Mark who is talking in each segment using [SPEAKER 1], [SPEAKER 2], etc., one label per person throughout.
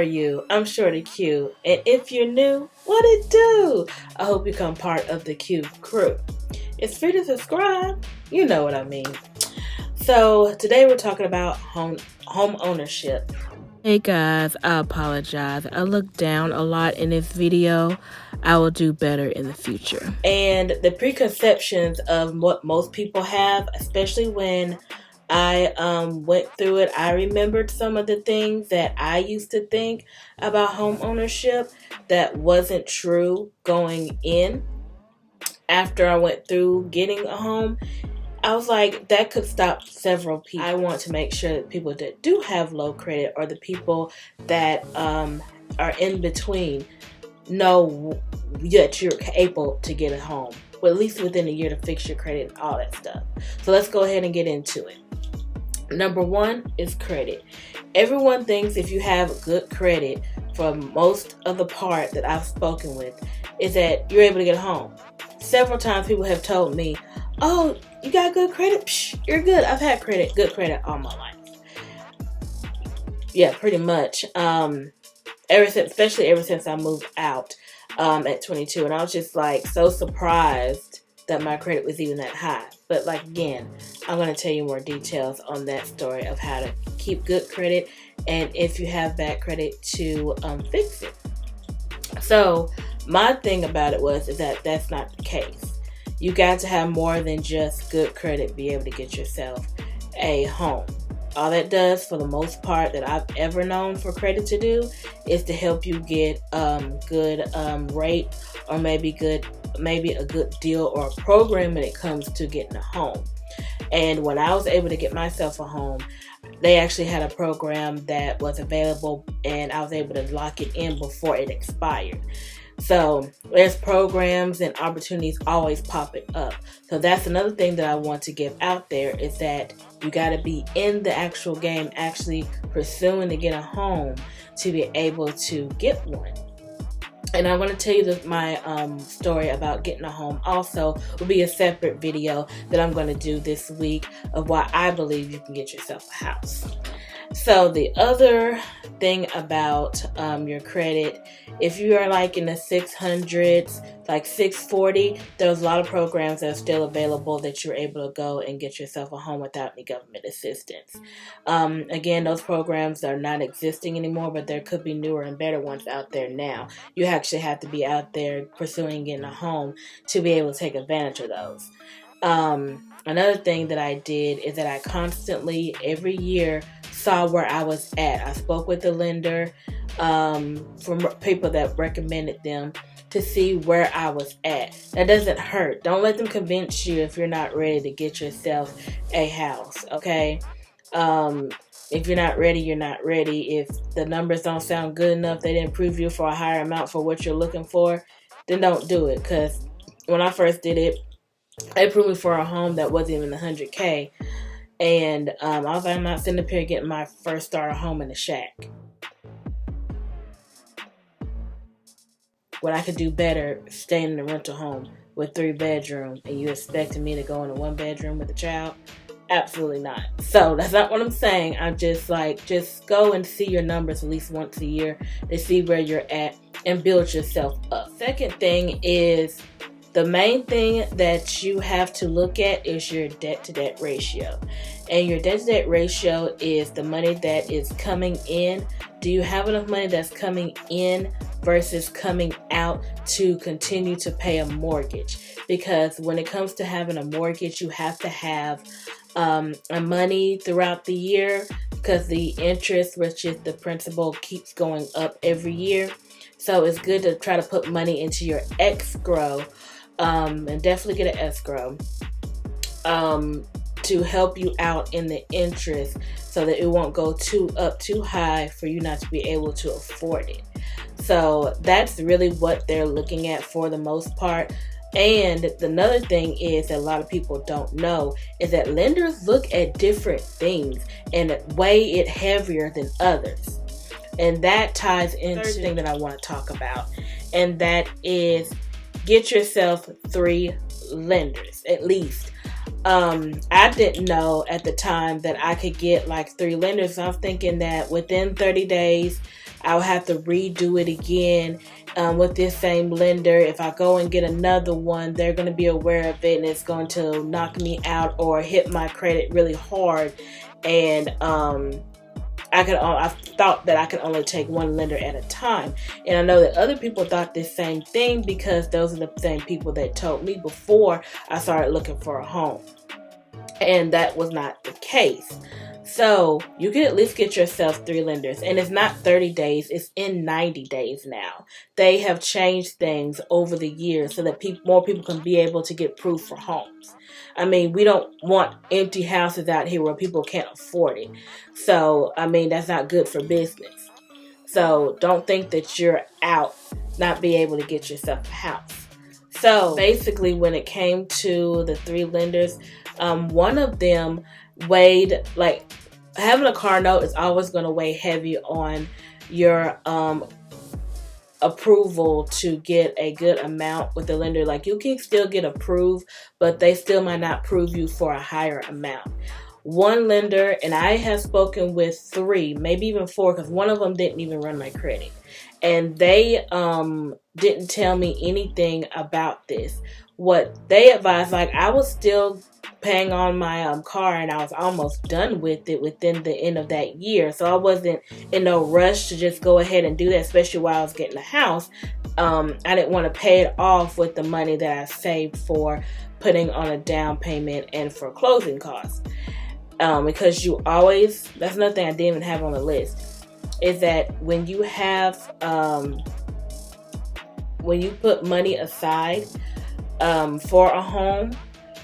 [SPEAKER 1] you? I'm Shorty Q, and if you're new, what it do? I hope you become part of the Q crew. It's free to subscribe, you know what I mean. So today we're talking about home ownership. Hey guys, I apologize. I looked down a lot in this video. I will do better in the future. And the preconceptions of what most people have, especially when I went through it, I remembered some of the things that I used to think about home ownership that wasn't true going in. After I went through getting a home, I was like, that could stop several people. I want to make sure that people that do have low credit or the people that are in between know that you're able to get a home, well, at least within a year, to fix your credit and all that stuff. So let's go ahead and get into it. Number one is credit. Everyone thinks if you have good credit, for most of the part that I've spoken with, is that you're able to get a home. Several times people have told me, oh, you got good credit? Psh, you're good. I've had good credit all my life. Yeah, pretty much. Especially ever since I moved out at 22. And I was just like so surprised that my credit was even that high. But like, again, I'm going to tell you more details on that story of how to keep good credit and if you have bad credit to fix it. So my thing about it is that that's not the case. You got to have more than just good credit to be able to get yourself a home. All that does, for the most part, that I've ever known for credit to do is to help you get good rate or maybe a good deal or a program when it comes to getting a home. And when I was able to get myself a home, they actually had a program that was available and I was able to lock it in before it expired. So there's programs and opportunities always popping up. So that's another thing that I want to give out there is that you got to be in the actual game, actually pursuing to get a home to be able to get one. And I'm going to tell you my story about getting a home also will be a separate video that I'm going to do this week of why I believe you can get yourself a house. So the other thing about your credit, if you are like in the 600s, like 640, there's a lot of programs that are still available that you're able to go and get yourself a home without any government assistance. Again, those programs are not existing anymore, but there could be newer and better ones out there now. You actually have to be out there pursuing getting a home to be able to take advantage of those. Another thing that I did is that I constantly, every year, saw where I was at. I spoke with the lender from people that recommended them to see where I was at. That doesn't hurt. Don't let them convince you if you're not ready to get yourself a house, okay? If you're not ready, you're not ready. If the numbers don't sound good enough, they didn't prove you for a higher amount for what you're looking for, then don't do it. Because when I first did it, they approved me for a home that wasn't even $100K. And I was like, I'm not sitting up here getting my first starter home in a shack. When I could do better staying in a rental home with 3 bedrooms, and you expecting me to go in a 1 bedroom with a child? Absolutely not. So that's not what I'm saying. I'm just like, just go and see your numbers at least once a year to see where you're at and build yourself up. Second thing is, the main thing that you have to look at is your debt-to-debt ratio. And your debt-to-debt ratio is the money that is coming in. Do you have enough money that's coming in versus coming out to continue to pay a mortgage? Because when it comes to having a mortgage, you have to have a money throughout the year because the interest, which is the principal, keeps going up every year. So it's good to try to put money into your escrow. And definitely get an escrow to help you out in the interest so that it won't go too high for you not to be able to afford it. So that's really what they're looking at for the most part. And another thing is that a lot of people don't know is that lenders look at different things and weigh it heavier than others. And that ties into the third thing that I want to talk about, and that is get yourself 3 lenders at least. I didn't know at the time that I could get like 3 lenders. So I'm thinking that within 30 days, I'll have to redo it again with this same lender. If I go and get another one, they're going to be aware of it and it's going to knock me out or hit my credit really hard. And I thought that I could only take one lender at a time. And I know that other people thought this same thing because those are the same people that told me before I started looking for a home. And that was not the case. So you can at least get yourself 3 lenders. And it's not 30 days, it's in 90 days now. They have changed things over the years so that more people can be able to get approved for homes. I mean, we don't want empty houses out here where people can't afford it. So, I mean, that's not good for business. So don't think that you're out not being able to get yourself a house. So basically, when it came to the 3 lenders, one of them weighed, like, having a car note is always going to weigh heavy on your approval to get a good amount with the lender. Like, you can still get approved, but they still might not approve you for a higher amount. One lender, and I have spoken with 3, maybe even 4, because one of them didn't even run my credit. And they didn't tell me anything about this. What they advised, like, I was still paying on my car and I was almost done with it within the end of that year. So I wasn't in no rush to just go ahead and do that, especially while I was getting a house. I didn't want to pay it off with the money that I saved for putting on a down payment and for closing costs. Because you always, that's another thing I didn't even have on the list, is that when you have, when you put money aside for a home,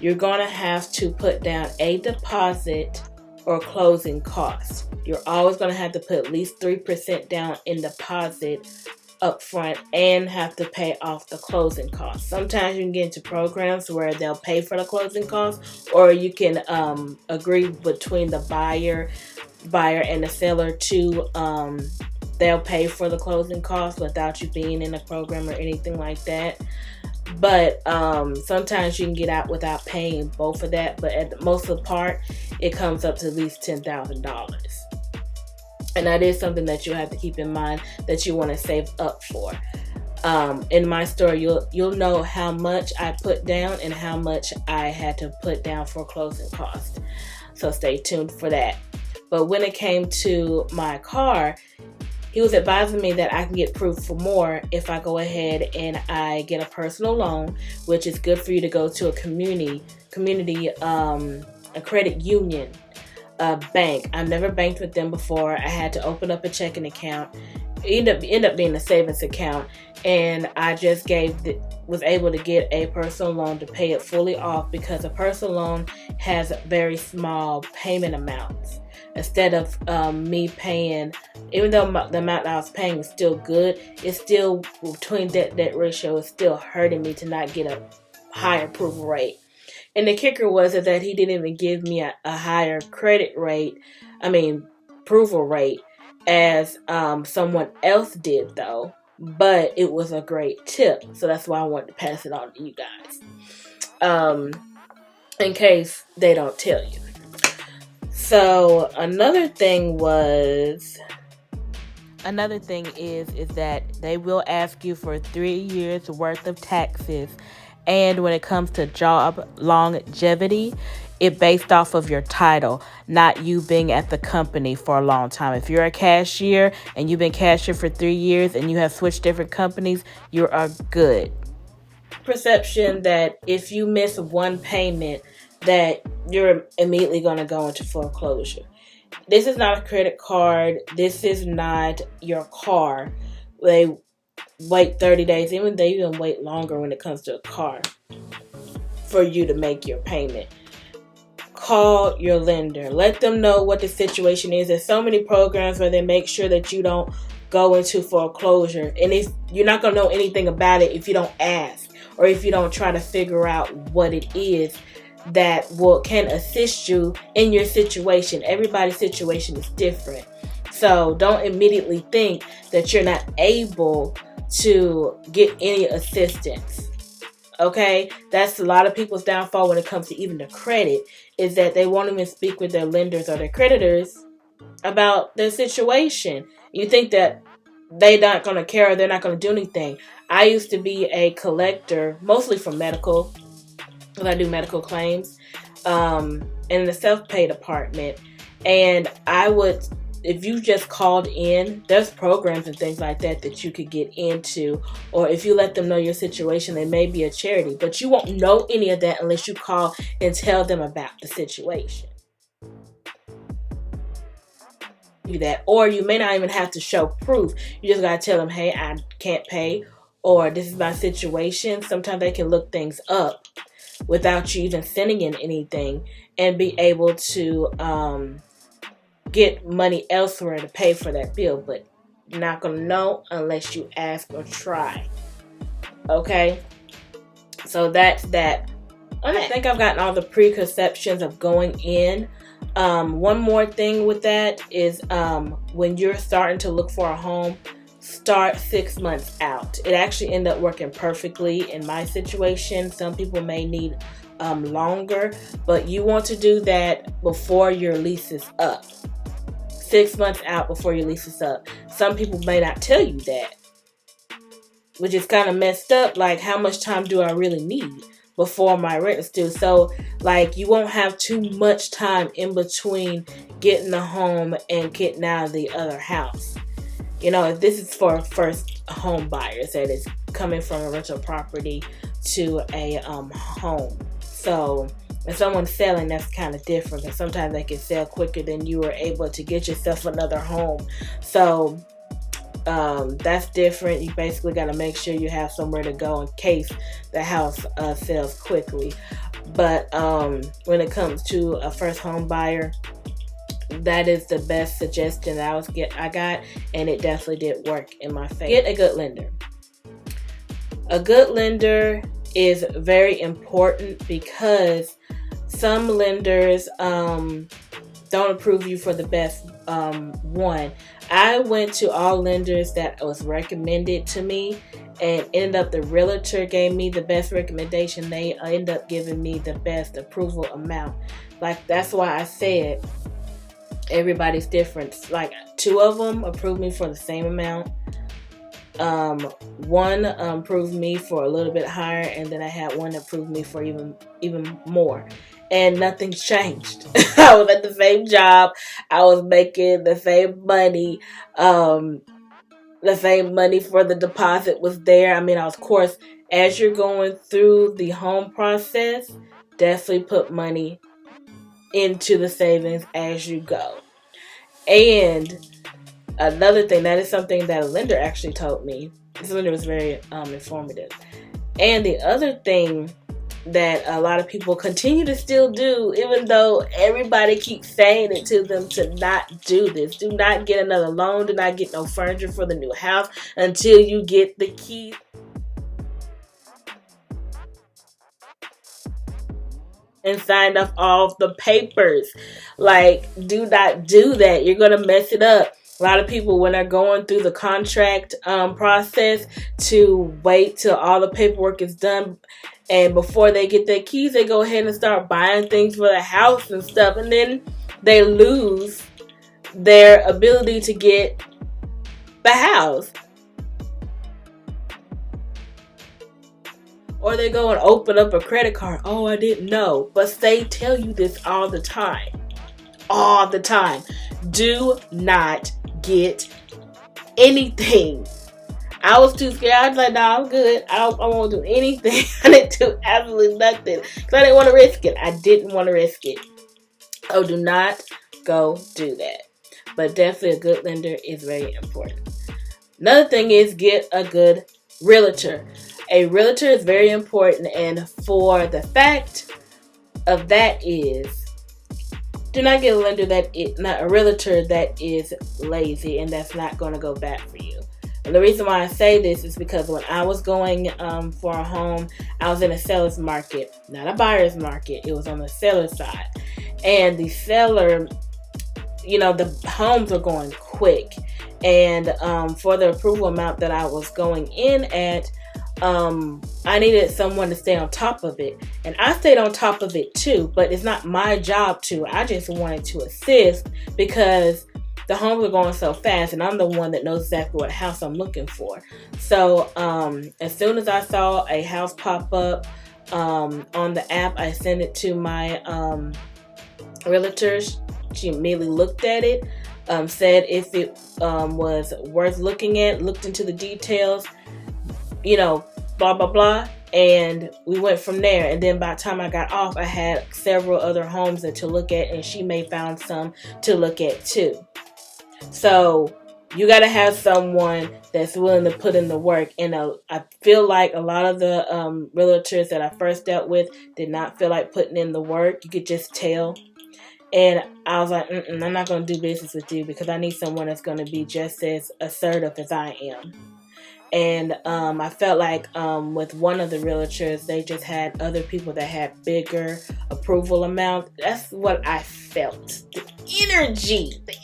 [SPEAKER 1] you're going to have to put down a deposit or closing costs. You're always going to have to put at least 3% down in deposit up front and have to pay off the closing costs. Sometimes you can get into programs where they'll pay for the closing costs, or you can agree between the buyer and the seller to they'll pay for the closing costs without you being in a program or anything like that. But sometimes you can get out without paying both of that. But at the most of the part, it comes up to at least $10,000. And that is something that you have to keep in mind that you want to save up for. In my story, you'll know how much I put down and how much I had to put down for closing costs. So stay tuned for that. But when it came to my car, he was advising me that I can get approved for more if I go ahead and I get a personal loan, which is good for you to go to a community, a credit union bank. I've never banked with them before. I had to open up a checking account. It ended up being a savings account, and I just was able to get a personal loan to pay it fully off, because a personal loan has very small payment amounts. Instead of me paying, even though the amount I was paying was still good, it's still, between debt ratio, it's still hurting me to not get a higher approval rate. And the kicker was that he didn't even give me a higher approval rate as someone else did, though. But it was a great tip, so that's why I wanted to pass it on to you guys, in case they don't tell you. So another thing is that they will ask you for 3 years worth of taxes. And when it comes to job longevity, it's based off of your title, not you being at the company for a long time. If you're a cashier and you've been cashier for 3 years and you have switched different companies, you are good. Perception that if you miss one payment, that you're immediately going to go into foreclosure. This is not a credit card. This is not your car. They wait 30 days. They even wait longer when it comes to a car for you to make your payment. Call your lender. Let them know what the situation is. There's so many programs where they make sure that you don't go into foreclosure. And you're not going to know anything about it if you don't ask, or if you don't try to figure out what it is that can assist you in your situation. Everybody's situation is different. So don't immediately think that you're not able to get any assistance. Okay, that's a lot of people's downfall when it comes to even the credit, is that they won't even speak with their lenders or their creditors about their situation. You think that they're not going to care or they're not going to do anything. I used to be a collector, mostly for medical, because I do medical claims, in the self-pay department. And I would, if you just called in, there's programs and things like that that you could get into. Or if you let them know your situation, they may be a charity. But you won't know any of that unless you call and tell them about the situation. That, or you may not even have to show proof. You just gotta tell them, hey, I can't pay, or this is my situation. Sometimes they can look things up without you even sending in anything and be able to get money elsewhere to pay for that bill. But you're not gonna know unless you ask or try. Okay, so that's that. I think I've gotten all the preconceptions of going in. One more thing with that is when you're starting to look for a home, start 6 months out. It actually ended up working perfectly in my situation. Some people may need longer, but you want to do that before your lease is up. 6 months out before your lease is up. Some people may not tell you that, which is kind of messed up. Like, how much time do I really need before my rent is due? So, like, you won't have too much time in between getting the home and getting out of the other house. You know, if this is for first home buyers, that is coming from a rental property to a home. So, if someone's selling, that's kind of different, because sometimes they can sell quicker than you were able to get yourself another home. So, that's different. You basically got to make sure you have somewhere to go in case the house sells quickly. But when it comes to a first home buyer, that is the best suggestion that I got, and it definitely did work in my favor. Get a good lender. A good lender is very important, because some lenders don't approve you for the best one. I went to all lenders that was recommended to me, and ended up the Realtor gave me the best recommendation. They ended up giving me the best approval amount. Like, that's why I said everybody's different. Like, 2 of them approved me for the same amount. One approved me for a little bit higher, and then I had one that approved me for even more. And nothing's changed. I was at the same job. I was making the same money. The same money for the deposit was there. I mean, of course, as you're going through the home process, definitely put money into the savings as you go. And another thing, that is something that a lender actually told me. This lender was very informative. And the other thing that a lot of people continue to still do, even though everybody keeps saying it to them to not do this. Do not get another loan. Do not get no furniture for the new house until you get the keys and signed off all the papers. Like, do not do that. You're going to mess it up. A lot of people, when they're going through the contract process, to wait till all the paperwork is done, and before they get their keys, they go ahead and start buying things for the house and stuff, and then they lose their ability to get the house. Or they go and open up a credit card. Oh, I didn't know. But they tell you this all the time. All the time. Do not get anything. I was too scared. I was like, nah, I'm good. I won't do anything. I didn't do absolutely nothing, because I didn't want to risk it. I didn't want to risk it. Oh, do not go do that. But definitely a good lender is very important. Another thing is, get a good realtor. A realtor is very important, and for the fact of that is, do not get a lender not a realtor that is lazy and that's not going to go back for you. And the reason why I say this is because when I was going for a home, I was in a seller's market, not a buyer's market. It was on the seller's side. And the seller, the homes are going quick. And for the approval amount that I was going in at, I needed someone to stay on top of it. And I stayed on top of it too, but it's not my job to. I just wanted to assist because the homes are going so fast, and I'm the one that knows exactly what house I'm looking for. So as soon as I saw a house pop up on the app, I sent it to my realtor. She immediately looked at it, said if it was worth looking at, looked into the details, blah, blah, blah. And we went from there. And then by the time I got off, I had several other homes to look at, and she may found some to look at too. So you got to have someone that's willing to put in the work. And I feel like a lot of the realtors that I first dealt with did not feel like putting in the work. You could just tell. And I was like, I'm not going to do business with you because I need someone that's going to be just as assertive as I am. And I felt like with one of the realtors, they just had other people that had bigger approval amount. That's what I felt. The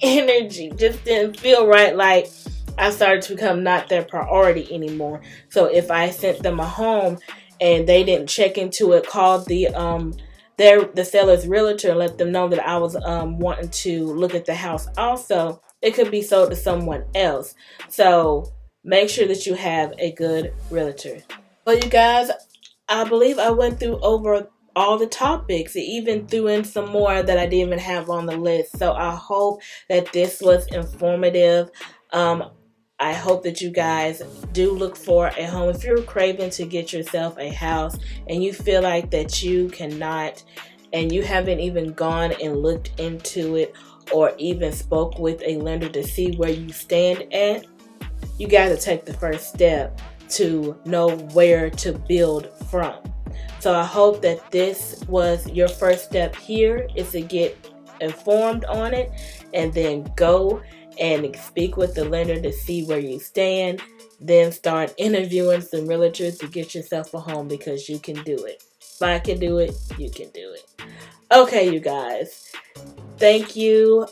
[SPEAKER 1] energy just didn't feel right. Like I started to become not their priority anymore. So if I sent them a home and they didn't check into it, called the seller's realtor and let them know that I was wanting to look at the house also, it could be sold to someone else. So make sure that you have a good realtor. Well, you guys, I believe I went through over all the topics. It even threw in some more that I didn't even have on the list. So I hope that this was informative. I hope that you guys do look for a home. If you're craving to get yourself a house and you feel like that you cannot, and you haven't even gone and looked into it or even spoke with a lender to see where you stand at, you got to take the first step to know where to build from. So I hope that this was your first step here, is to get informed on it and then go and speak with the lender to see where you stand. Then start interviewing some realtors to get yourself a home, because you can do it. If I can do it, you can do it. Okay, you guys. Thank you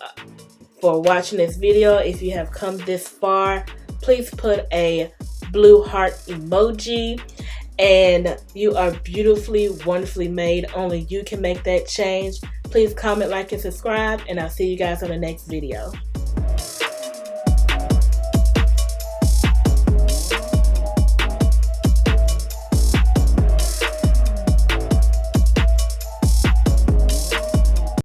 [SPEAKER 1] for watching this video. If you have come this far, please put a blue heart emoji. And you are beautifully, wonderfully made. Only you can make that change. Please comment, like, and subscribe. And I'll see you guys on the next video.